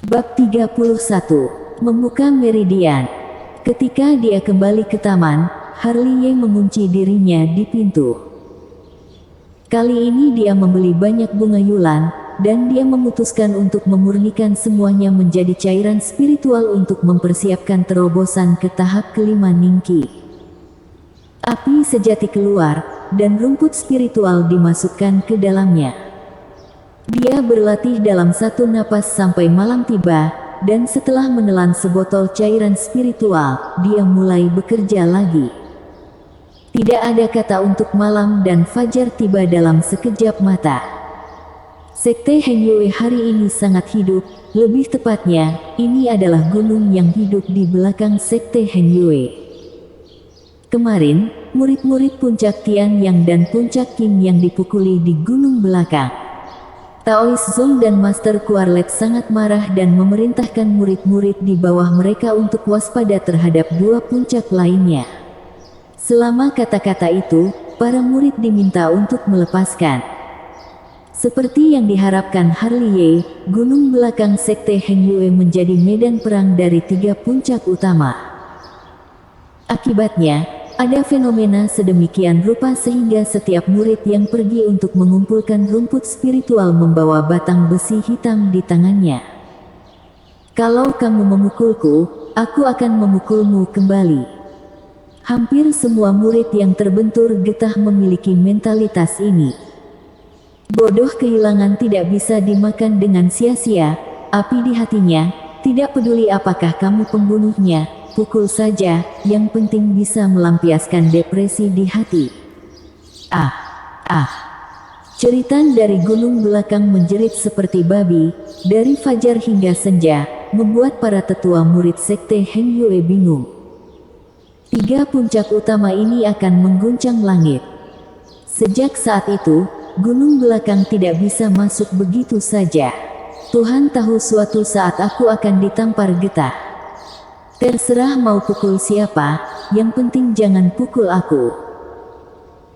Bab 31. Membuka Meridian. Ketika dia kembali ke taman, Harley mengunci dirinya di pintu. Kali ini dia membeli banyak bunga yulan, dan dia memutuskan untuk memurnikan semuanya menjadi cairan spiritual untuk mempersiapkan terobosan ke tahap kelima Ningki. Api sejati keluar, dan rumput spiritual dimasukkan ke dalamnya. Dia berlatih dalam satu napas sampai malam tiba, dan setelah menelan sebotol cairan spiritual, dia mulai bekerja lagi. Tidak ada kata untuk malam dan fajar tiba dalam sekejap mata. Sekte Heng Yue hari ini sangat hidup, lebih tepatnya, ini adalah gunung yang hidup di belakang Sekte Heng Yue. Kemarin, murid-murid Puncak Tian Yang dan Puncak Qing yang dipukuli di gunung belakang. Taoist Zong dan Master Quarlet sangat marah dan memerintahkan murid-murid di bawah mereka untuk waspada terhadap dua puncak lainnya. Selama kata-kata itu, para murid diminta untuk melepaskan. Seperti yang diharapkan Harley, gunung belakang Sekte Heng Yue menjadi medan perang dari tiga puncak utama. Akibatnya, ada fenomena sedemikian rupa sehingga setiap murid yang pergi untuk mengumpulkan rumput spiritual membawa batang besi hitam di tangannya. Kalau kamu memukulku, aku akan memukulmu kembali. Hampir semua murid yang terbentur getah memiliki mentalitas ini. Bodoh kehilangan tidak bisa dimakan dengan sia-sia, api di hatinya, tidak peduli apakah kamu pembunuhnya. Pukul saja, yang penting bisa melampiaskan depresi di hati. Ceritan dari gunung belakang menjerit seperti babi, dari fajar hingga senja, membuat para tetua murid Sekte Heng Yue bingung. Tiga puncak utama ini akan mengguncang langit. Sejak saat itu, gunung belakang tidak bisa masuk begitu saja. Tuhan tahu suatu saat aku akan ditampar getah. Terserah mau pukul siapa, yang penting jangan pukul aku.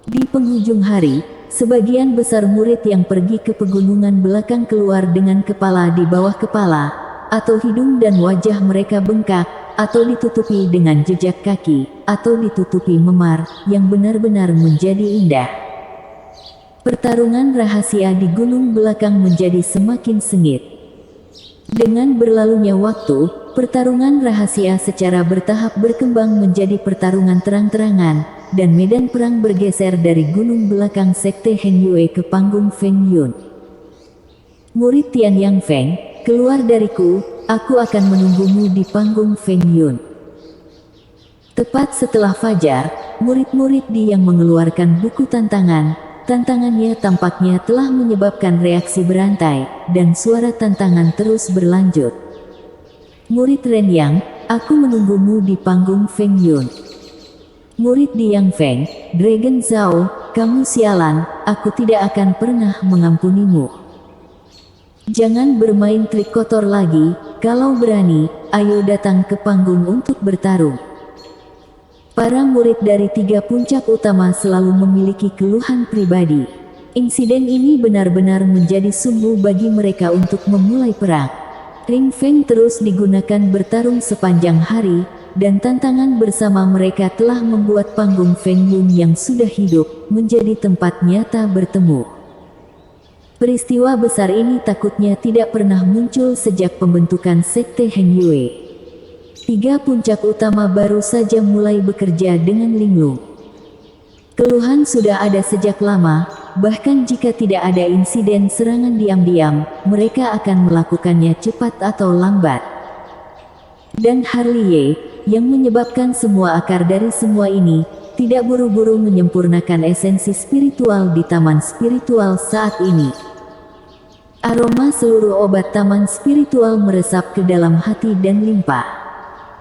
Di penghujung hari, sebagian besar murid yang pergi ke pegunungan belakang keluar dengan kepala di bawah kepala, atau hidung dan wajah mereka bengkak, atau ditutupi dengan jejak kaki, atau ditutupi memar, yang benar-benar menjadi indah. Pertarungan rahasia di gunung belakang menjadi semakin sengit. Dengan berlalunya waktu, pertarungan rahasia secara bertahap berkembang menjadi pertarungan terang-terangan, dan medan perang bergeser dari gunung belakang Sekte Heng Yue ke panggung Feng Yun. Murid Tian Yang Feng, keluar dariku, aku akan menunggumu di panggung Feng Yun. Tepat setelah fajar, murid-murid Di yang mengeluarkan buku tantangan. Tantangannya tampaknya telah menyebabkan reaksi berantai, dan suara tantangan terus berlanjut. Murid Ren Yang, aku menunggumu di panggung Feng Yun. Murid Di Yang Feng, Dragon Zhao, kamu sialan, aku tidak akan pernah mengampunimu. Jangan bermain trik kotor lagi, kalau berani, ayo datang ke panggung untuk bertarung. Para murid dari tiga puncak utama selalu memiliki keluhan pribadi. Insiden ini benar-benar menjadi sumbu bagi mereka untuk memulai perang. Ring Feng terus digunakan bertarung sepanjang hari, dan tantangan bersama mereka telah membuat panggung Feng Yun yang sudah hidup, menjadi tempat nyata bertemu. Peristiwa besar ini takutnya tidak pernah muncul sejak pembentukan Sekte Heng Yue. Tiga puncak utama baru saja mulai bekerja dengan linglung. Keluhan sudah ada sejak lama, bahkan jika tidak ada insiden serangan diam-diam, mereka akan melakukannya cepat atau lambat. Dan Harley, yang menyebabkan semua akar dari semua ini, tidak buru-buru menyempurnakan esensi spiritual di taman spiritual saat ini. Aroma seluruh obat taman spiritual meresap ke dalam hati dan limpa.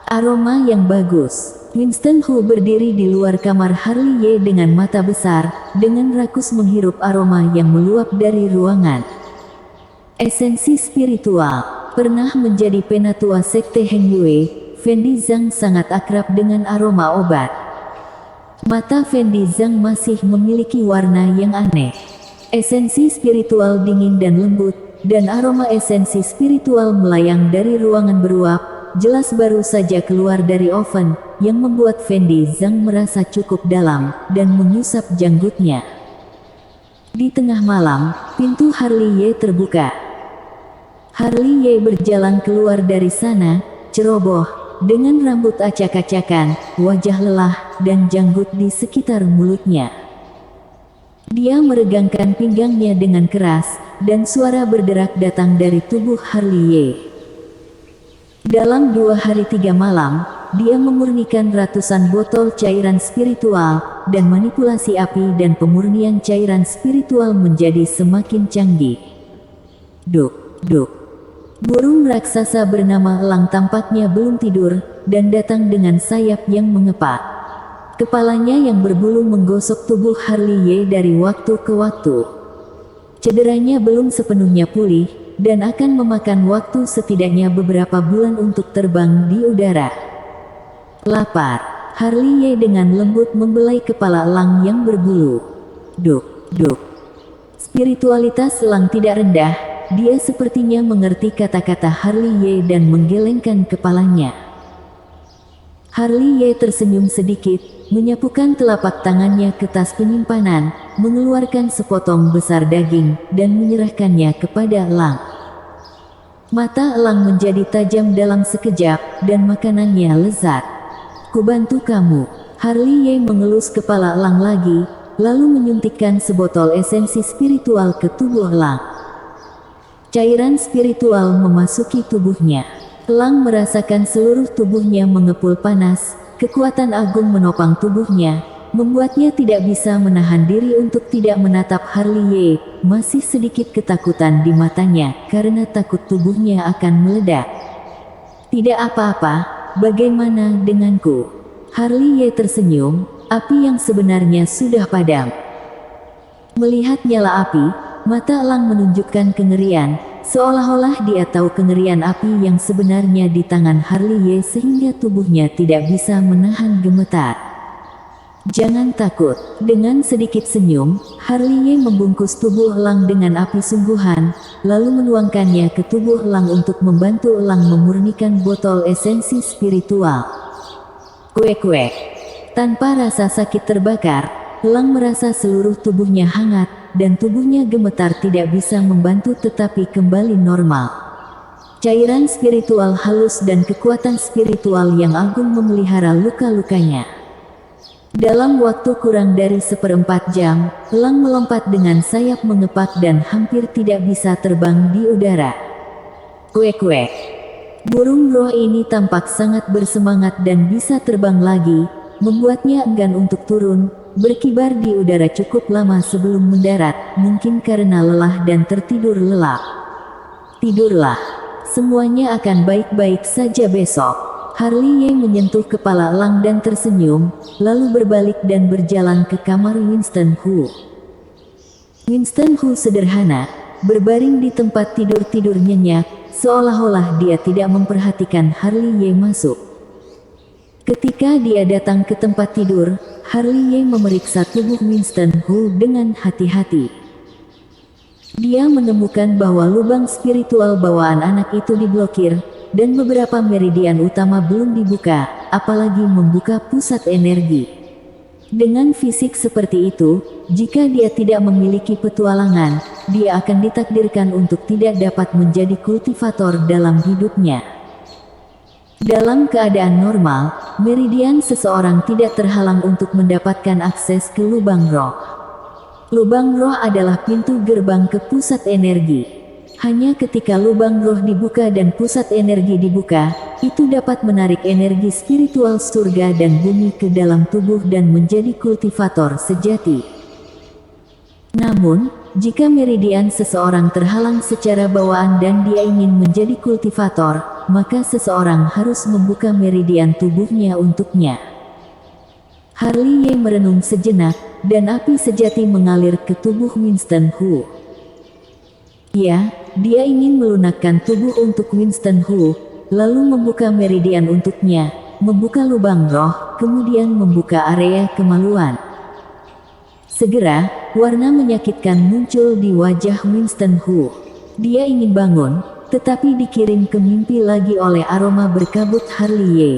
Aroma yang bagus. Winston Hu berdiri di luar kamar Harley dengan mata besar, dengan rakus menghirup aroma yang meluap dari ruangan. Esensi spiritual. Pernah menjadi penatua Sekte Heng Yue, Fendi Zhang sangat akrab dengan aroma obat. Mata Fendi Zhang masih memiliki warna yang aneh. Esensi spiritual dingin dan lembut, dan aroma esensi spiritual melayang dari ruangan beruap, jelas baru saja keluar dari oven, yang membuat Fendi Zhang merasa cukup dalam, dan mengusap janggutnya. Di tengah malam, pintu Harley Ye terbuka. Harley Ye berjalan keluar dari sana, ceroboh, dengan rambut acak-acakan, wajah lelah, dan janggut di sekitar mulutnya. Dia meregangkan pinggangnya dengan keras, dan suara berderak datang dari tubuh Harley Ye. Dalam 2 hari 3 malam, dia memurnikan ratusan botol cairan spiritual, dan manipulasi api dan pemurnian cairan spiritual menjadi semakin canggih. Duk, duk. Burung raksasa bernama elang tampaknya belum tidur, dan datang dengan sayap yang mengepak. Kepalanya yang berbulu menggosok tubuh Harley Ye dari waktu ke waktu. Cederanya belum sepenuhnya pulih, dan akan memakan waktu setidaknya beberapa bulan untuk terbang di udara. Lapar, Harley Ye dengan lembut membelai kepala elang yang berbulu. Duk, duk. Spiritualitas elang tidak rendah, dia sepertinya mengerti kata-kata Harley Ye dan menggelengkan kepalanya. Harley Ye tersenyum sedikit, menyapukan telapak tangannya ke tas penyimpanan, mengeluarkan sepotong besar daging, dan menyerahkannya kepada elang. Mata elang menjadi tajam dalam sekejap, dan makanannya lezat. "Kubantu kamu." Harley Ye mengelus kepala elang lagi, lalu menyuntikkan sebotol esensi spiritual ke tubuh elang. Cairan spiritual memasuki tubuhnya. Elang merasakan seluruh tubuhnya mengepul panas, kekuatan agung menopang tubuhnya, membuatnya tidak bisa menahan diri untuk tidak menatap Harley Ye. Masih sedikit ketakutan di matanya, karena takut tubuhnya akan meledak. "Tidak apa-apa, bagaimana denganku?" Harley Ye tersenyum, api yang sebenarnya sudah padam. Melihat nyala api, mata elang menunjukkan kengerian, seolah-olah dia tahu kengerian api yang sebenarnya di tangan Harley Ye sehingga tubuhnya tidak bisa menahan gemetar. "Jangan takut." Dengan sedikit senyum, Harley Ye membungkus tubuh elang dengan api sungguhan, lalu menuangkannya ke tubuh elang untuk membantu elang memurnikan botol esensi spiritual. Kuek-kuek. Tanpa rasa sakit terbakar, elang merasa seluruh tubuhnya hangat, dan tubuhnya gemetar tidak bisa membantu tetapi kembali normal. Cairan spiritual halus dan kekuatan spiritual yang agung memelihara luka-lukanya. Dalam waktu kurang dari 1/4 jam, elang melompat dengan sayap mengepak dan hampir tidak bisa terbang di udara. Kuek-kuek. Burung roh ini tampak sangat bersemangat dan bisa terbang lagi, membuatnya enggan untuk turun, berkibar di udara cukup lama sebelum mendarat, mungkin karena lelah dan tertidur lelap. "Tidurlah. Semuanya akan baik-baik saja besok." Harley Ye menyentuh kepala elang dan tersenyum, lalu berbalik dan berjalan ke kamar Winston Hu. Winston Hu sederhana, berbaring di tempat tidur nyenyak, seolah-olah dia tidak memperhatikan Harley Ye masuk. Ketika dia datang ke tempat tidur, Harley Ye memeriksa tubuh Winston Hu dengan hati-hati. Dia menemukan bahwa lubang spiritual bawaan anak itu diblokir, dan beberapa meridian utama belum dibuka, apalagi membuka pusat energi. Dengan fisik seperti itu, jika dia tidak memiliki petualangan, dia akan ditakdirkan untuk tidak dapat menjadi kultivator dalam hidupnya. Dalam keadaan normal, meridian seseorang tidak terhalang untuk mendapatkan akses ke lubang roh. Lubang roh adalah pintu gerbang ke pusat energi. Hanya ketika lubang roh dibuka dan pusat energi dibuka, itu dapat menarik energi spiritual surga dan bumi ke dalam tubuh dan menjadi kultivator sejati. Namun, jika meridian seseorang terhalang secara bawaan dan dia ingin menjadi kultivator, maka seseorang harus membuka meridian tubuhnya untuknya. Harley Ye merenung sejenak, dan api sejati mengalir ke tubuh Winston Hu. Ya, dia ingin melunakkan tubuh untuk Winston Hu, lalu membuka meridian untuknya, membuka lubang roh, kemudian membuka area kemaluan. Segera, warna menyakitkan muncul di wajah Winston Hu. Dia ingin bangun, tetapi dikirim ke mimpi lagi oleh aroma berkabut Harley Ye.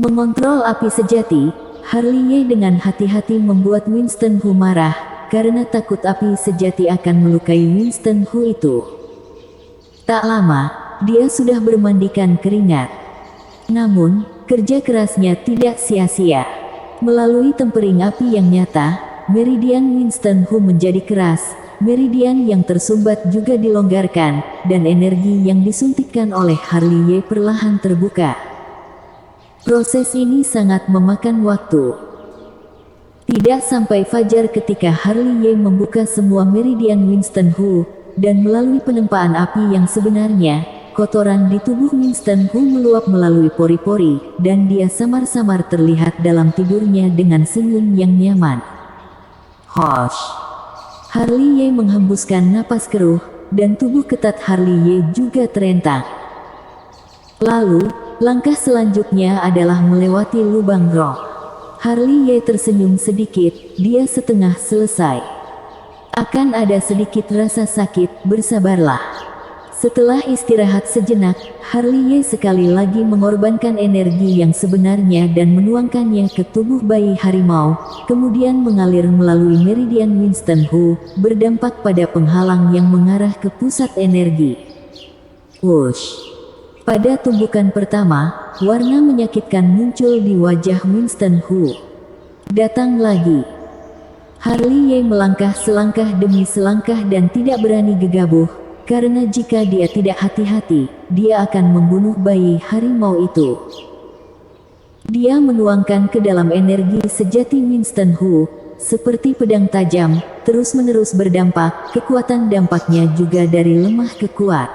Mengontrol api sejati, Harley Ye dengan hati-hati membuat Winston Hu marah, karena takut api sejati akan melukai Winston Hu itu. Tak lama, dia sudah bermandikan keringat. Namun, kerja kerasnya tidak sia-sia. Melalui tempering api yang nyata, meridian Winston Hu menjadi keras, meridian yang tersumbat juga dilonggarkan, dan energi yang disuntikkan oleh Harley Ye perlahan terbuka. Proses ini sangat memakan waktu. Tidak sampai fajar ketika Harley Ye membuka semua meridian Winston Hu, dan melalui penempaan api yang sebenarnya, kotoran di tubuh Winston Hu meluap melalui pori-pori, dan dia samar-samar terlihat dalam tidurnya dengan senyum yang nyaman. Hosh! Harley Ye menghembuskan napas keruh, dan tubuh ketat Harley Ye juga terentang. Lalu, langkah selanjutnya adalah melewati lubang roh. Harley Ye tersenyum sedikit, dia setengah selesai. Akan ada sedikit rasa sakit, bersabarlah. Setelah istirahat sejenak, Harley Ye sekali lagi mengorbankan energi yang sebenarnya dan menuangkannya ke tubuh bayi harimau, kemudian mengalir melalui meridian Winston Hu, berdampak pada penghalang yang mengarah ke pusat energi. Whoosh! Pada tumbukan pertama, warna menyakitkan muncul di wajah Winston Hu. Datang lagi. Harley Ye melangkah selangkah demi selangkah dan tidak berani gegabah. Karena jika dia tidak hati-hati, dia akan membunuh bayi harimau itu. Dia menuangkan ke dalam energi sejati Winston Hu, seperti pedang tajam, terus-menerus berdampak, kekuatan dampaknya juga dari lemah ke kuat.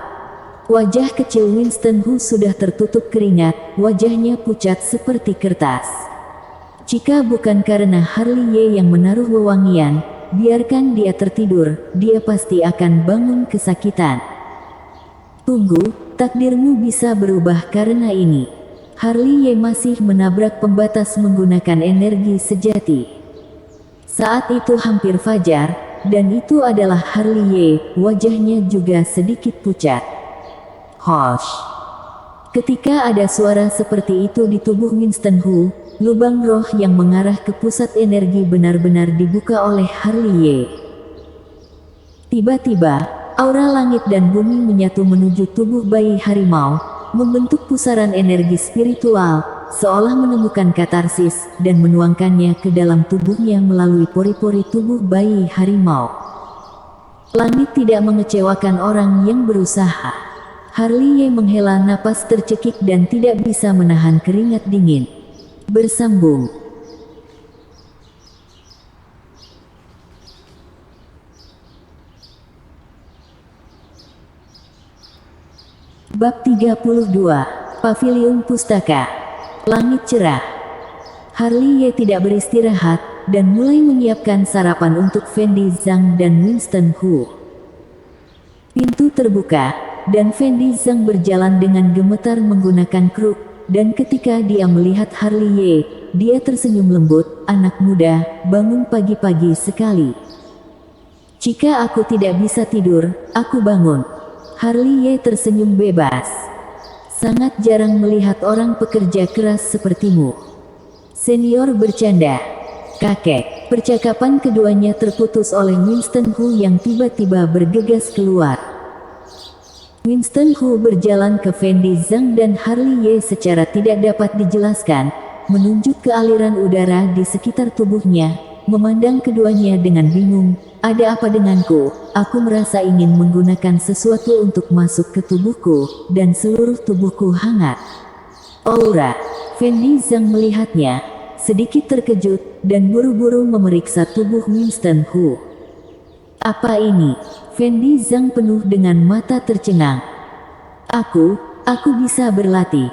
Wajah kecil Winston Hu sudah tertutup keringat, wajahnya pucat seperti kertas. Jika bukan karena Harley Ye yang menaruh wewangian, biarkan dia tertidur, dia pasti akan bangun kesakitan. Tunggu, takdirmu bisa berubah karena ini. Harley Ye masih menabrak pembatas menggunakan energi sejati. Saat itu hampir fajar, dan itu adalah Harley Ye, wajahnya juga sedikit pucat. Hosh! Ketika ada suara seperti itu di tubuh Winston Hu, lubang roh yang mengarah ke pusat energi benar-benar dibuka oleh Harley Ye. Tiba-tiba, aura langit dan bumi menyatu menuju tubuh bayi harimau, membentuk pusaran energi spiritual, seolah menemukan katarsis, dan menuangkannya ke dalam tubuhnya melalui pori-pori tubuh bayi harimau. Langit tidak mengecewakan orang yang berusaha. Harley Ye menghela napas tercekik dan tidak bisa menahan keringat dingin. Bersambung. Bab 32, Paviliun Pustaka. Langit cerah. Harley Ye tidak beristirahat, dan mulai menyiapkan sarapan untuk Fendi Zhang dan Winston Hu. Pintu terbuka, dan Fendi Zhang berjalan dengan gemetar menggunakan kruk, dan ketika dia melihat Harley Ye, dia tersenyum lembut, "Anak muda, bangun pagi-pagi sekali." "Jika aku tidak bisa tidur, aku bangun." Harley Ye tersenyum bebas. "Sangat jarang melihat orang pekerja keras sepertimu." Senior bercanda. "Kakek." Percakapan keduanya terputus oleh Winston Hu yang tiba-tiba bergegas keluar. Winston Hu berjalan ke Fendi Zhang dan Harley Ye secara tidak dapat dijelaskan, menunjuk ke aliran udara di sekitar tubuhnya, memandang keduanya dengan bingung. "Ada apa denganku? Aku merasa ingin menggunakan sesuatu untuk masuk ke tubuhku, dan seluruh tubuhku hangat." "Aura." Fendi Zhang melihatnya, sedikit terkejut, dan buru-buru memeriksa tubuh Winston Hu. "Apa ini?" Fendi Zhang penuh dengan mata tercengang. Aku bisa berlatih."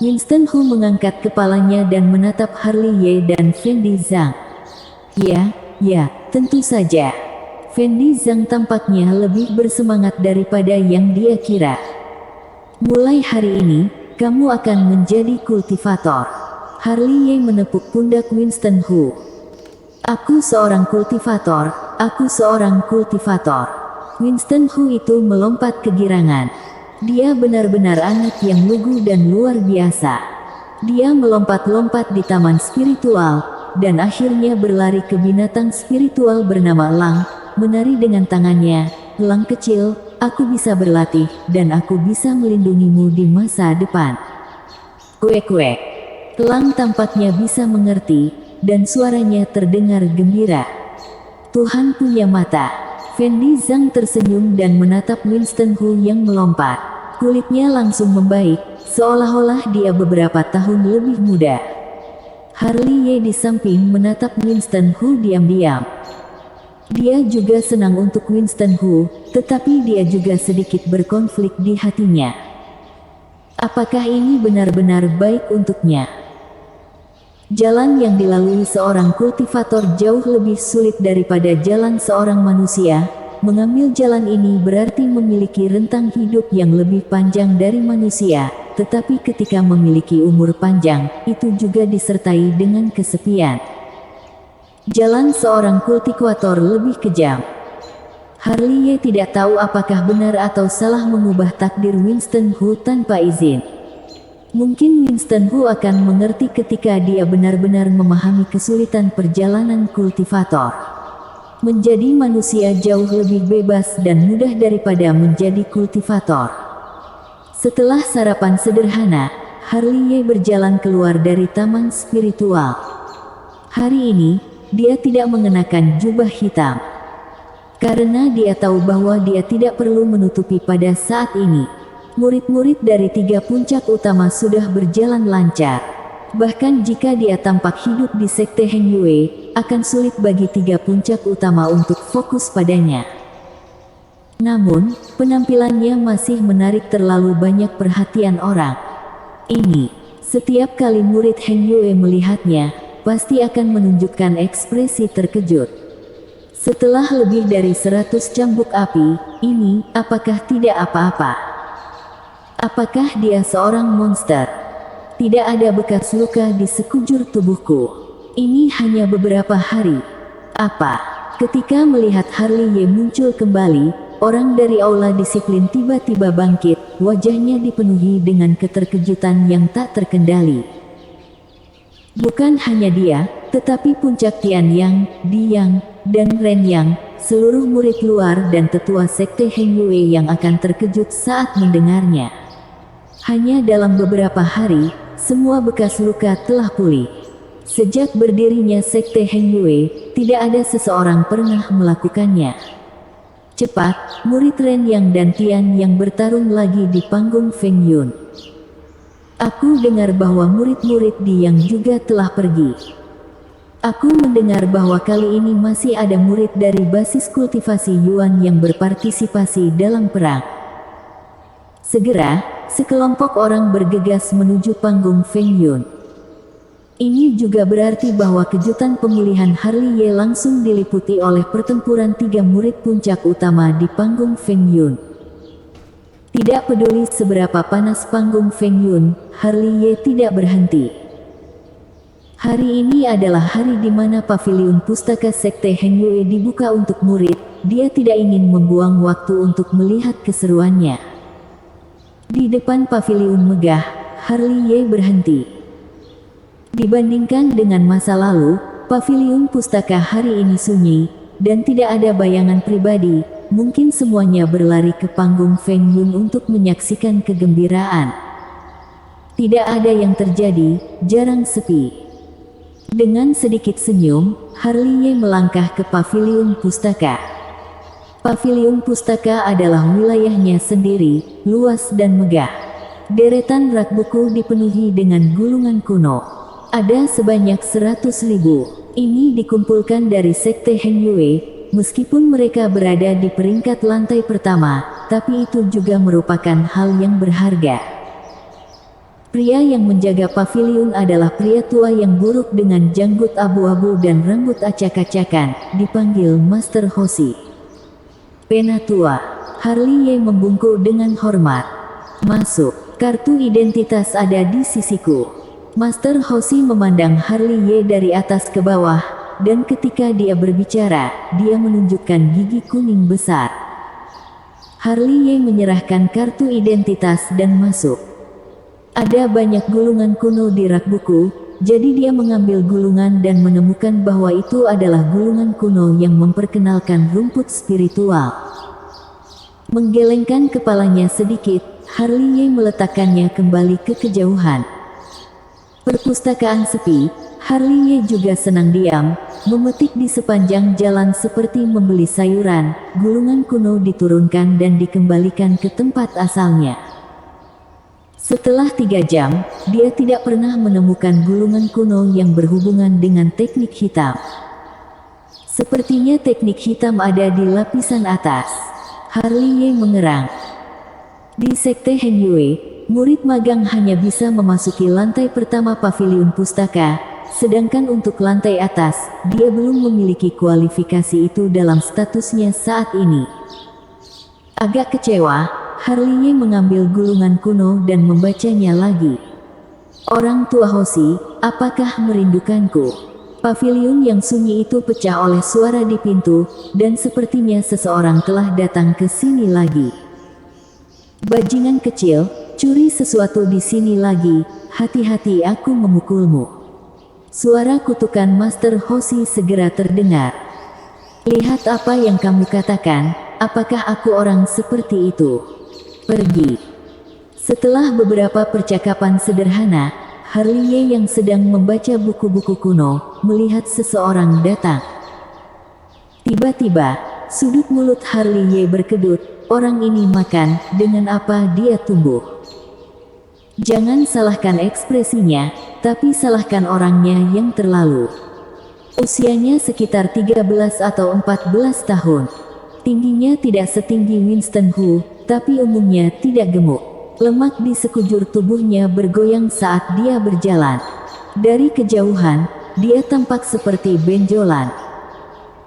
Winston Hu mengangkat kepalanya dan menatap Harley Ye dan Fendi Zhang. Ya, tentu saja." Fendi Zhang tampaknya lebih bersemangat daripada yang dia kira. "Mulai hari ini, kamu akan menjadi kultivator." Harley Ye menepuk pundak Winston Hu. Aku seorang kultivator." Winston Hu itu melompat kegirangan. Dia benar-benar anak yang lugu dan luar biasa. Dia melompat-lompat di taman spiritual, dan akhirnya berlari ke binatang spiritual bernama Elang, menari dengan tangannya. Elang kecil, aku bisa berlatih, dan aku bisa melindungimu di masa depan. Kuek-kuek. Elang tampaknya bisa mengerti, dan suaranya terdengar gembira. Tuhan punya mata. Fendi Zhang tersenyum dan menatap Winston Hu yang melompat. Kulitnya langsung membaik, seolah-olah dia beberapa tahun lebih muda. Harley Ye di samping menatap Winston Hu diam-diam. Dia juga senang untuk Winston Hu, tetapi dia juga sedikit berkonflik di hatinya. Apakah ini benar-benar baik untuknya? Jalan yang dilalui seorang kultivator jauh lebih sulit daripada jalan seorang manusia. Mengambil jalan ini berarti memiliki rentang hidup yang lebih panjang dari manusia, tetapi ketika memiliki umur panjang, itu juga disertai dengan kesepian. Jalan seorang kultivator lebih kejam. Harley Ye tidak tahu apakah benar atau salah mengubah takdir Winston Hu tanpa izin. Mungkin Winston Hu akan mengerti ketika dia benar-benar memahami kesulitan perjalanan kultivator. Menjadi manusia jauh lebih bebas dan mudah daripada menjadi kultivator. Setelah sarapan sederhana, Harley Ye berjalan keluar dari taman spiritual. Hari ini, dia tidak mengenakan jubah hitam. Karena dia tahu bahwa dia tidak perlu menutupi pada saat ini. Murid-murid dari 3 puncak utama sudah berjalan lancar. Bahkan jika dia tampak hidup di sekte Heng Yue, akan sulit bagi 3 puncak utama untuk fokus padanya. Namun, penampilannya masih menarik terlalu banyak perhatian orang. Setiap kali murid Heng Yue melihatnya, pasti akan menunjukkan ekspresi terkejut. Setelah lebih dari 100 cambuk api, apakah tidak apa-apa? Apakah dia seorang monster? Tidak ada bekas luka di sekujur tubuhku. Ini hanya beberapa hari. Apa? Ketika melihat Harley Ye muncul kembali, orang dari aula disiplin tiba-tiba bangkit, wajahnya dipenuhi dengan keterkejutan yang tak terkendali. Bukan hanya dia, tetapi puncak Tian Yang, Di Yang, dan Ren Yang, seluruh murid luar dan tetua sekte Heng Yue yang akan terkejut saat mendengarnya. Hanya dalam beberapa hari, semua bekas luka telah pulih. Sejak berdirinya sekte Heng Yue, tidak ada seseorang pernah melakukannya. Cepat, murid Ren Yang dan Tian Yang bertarung lagi di panggung Feng Yun. Aku dengar bahwa murid-murid Di Yang juga telah pergi. Aku mendengar bahwa kali ini masih ada murid dari basis kultivasi Yuan yang berpartisipasi dalam perang. Segera, sekelompok orang bergegas menuju panggung Feng Yun. Ini juga berarti bahwa kejutan pemulihan Harley Ye langsung diliputi oleh pertempuran 3 murid puncak utama di panggung Feng Yun. Tidak peduli seberapa panas panggung Feng Yun, Harley Ye tidak berhenti. Hari ini adalah hari di mana paviliun pustaka sekte Heng Yue dibuka untuk murid. Dia tidak ingin membuang waktu untuk melihat keseruannya. Di depan paviliun megah, Harley Ye berhenti. Dibandingkan dengan masa lalu, paviliun pustaka hari ini sunyi, dan tidak ada bayangan pribadi. Mungkin semuanya berlari ke panggung Feng Yun untuk menyaksikan kegembiraan. Tidak ada yang terjadi, jarang sepi. Dengan sedikit senyum, Harley Ye melangkah ke paviliun pustaka. Paviliun pustaka adalah wilayahnya sendiri, luas dan megah. Deretan rak buku dipenuhi dengan gulungan kuno. Ada sebanyak 100.000. Ini dikumpulkan dari sekte Heng Yue, meskipun mereka berada di peringkat lantai pertama, tapi itu juga merupakan hal yang berharga. Pria yang menjaga paviliun adalah pria tua yang buruk dengan janggut abu-abu dan rambut acak-acakan, dipanggil Master Hoshi. Penatua, Harley Ye membungkuk dengan hormat. Masuk, kartu identitas ada di sisiku. Master Hoshi memandang Harley Ye dari atas ke bawah, dan ketika dia berbicara, dia menunjukkan gigi kuning besar. Harley Ye menyerahkan kartu identitas dan masuk. Ada banyak gulungan kuno di rak buku, jadi dia mengambil gulungan dan menemukan bahwa itu adalah gulungan kuno yang memperkenalkan rumput spiritual. Menggelengkan kepalanya sedikit, Harley Ye meletakkannya kembali ke kejauhan. Perpustakaan sepi, Harley Ye juga senang diam, memetik di sepanjang jalan seperti membeli sayuran. Gulungan kuno diturunkan dan dikembalikan ke tempat asalnya. Setelah 3 jam, dia tidak pernah menemukan gulungan kuno yang berhubungan dengan teknik hitam. Sepertinya teknik hitam ada di lapisan atas. Harley Ye mengerang. Di Sekte Heng Yue, murid magang hanya bisa memasuki lantai pertama paviliun pustaka, sedangkan untuk lantai atas, dia belum memiliki kualifikasi itu dalam statusnya saat ini. Agak kecewa, Harley Ye mengambil gulungan kuno dan membacanya lagi. Orang tua Hoshi, apakah merindukanku? Paviliun yang sunyi itu pecah oleh suara di pintu, dan sepertinya seseorang telah datang ke sini lagi. Bajingan kecil, curi sesuatu di sini lagi, hati-hati aku memukulmu. Suara kutukan Master Hoshi segera terdengar. Lihat apa yang kamu katakan, apakah aku orang seperti itu? Pergi. Setelah beberapa percakapan sederhana, Harley Ye yang sedang membaca buku-buku kuno, melihat seseorang datang. Tiba-tiba, sudut mulut Harley Ye berkedut, orang ini makan, dengan apa dia tumbuh? Jangan salahkan ekspresinya, tapi salahkan orangnya yang terlalu. Usianya sekitar 13 atau 14 tahun. Tingginya tidak setinggi Winston Hu, tapi umumnya tidak gemuk. Lemak di sekujur tubuhnya bergoyang saat dia berjalan. Dari kejauhan, dia tampak seperti benjolan.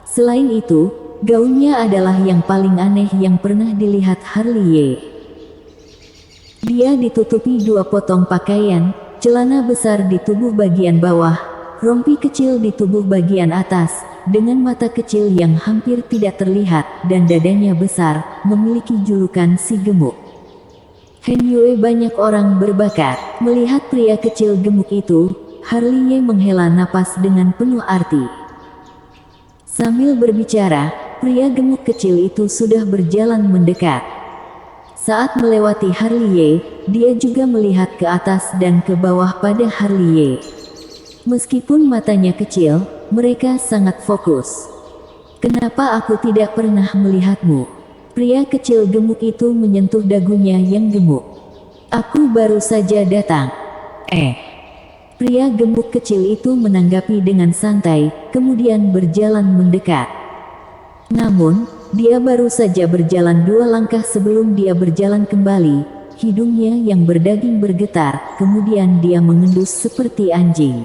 Selain itu, gaunnya adalah yang paling aneh yang pernah dilihat Harley Ye. Dia ditutupi 2 potong pakaian, celana besar di tubuh bagian bawah, rompi kecil di tubuh bagian atas, dengan mata kecil yang hampir tidak terlihat, dan dadanya besar, memiliki julukan si gemuk. Heng Yue banyak orang berbakat. Melihat pria kecil gemuk itu, Harley Ye menghela napas dengan penuh arti. Sambil berbicara, pria gemuk kecil itu sudah berjalan mendekat. Saat melewati Harley Ye, dia juga melihat ke atas dan ke bawah pada Harley Ye. Meskipun matanya kecil, mereka sangat fokus. Kenapa aku tidak pernah melihatmu? Pria kecil gemuk itu menyentuh dagunya yang gemuk. Aku baru saja datang. Pria gemuk kecil itu menanggapi dengan santai, kemudian berjalan mendekat. Namun, dia baru saja berjalan 2 langkah sebelum dia berjalan kembali. Hidungnya yang berdaging bergetar, kemudian dia mengendus seperti anjing.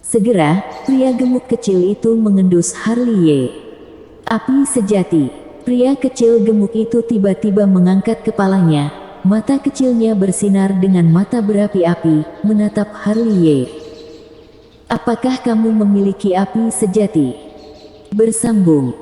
Segera, pria gemuk kecil itu mengendus Harley Ye. Api sejati. Pria kecil gemuk itu tiba-tiba mengangkat kepalanya, mata kecilnya bersinar dengan mata berapi-api, menatap Harley Ye. Apakah kamu memiliki api sejati? Bersambung.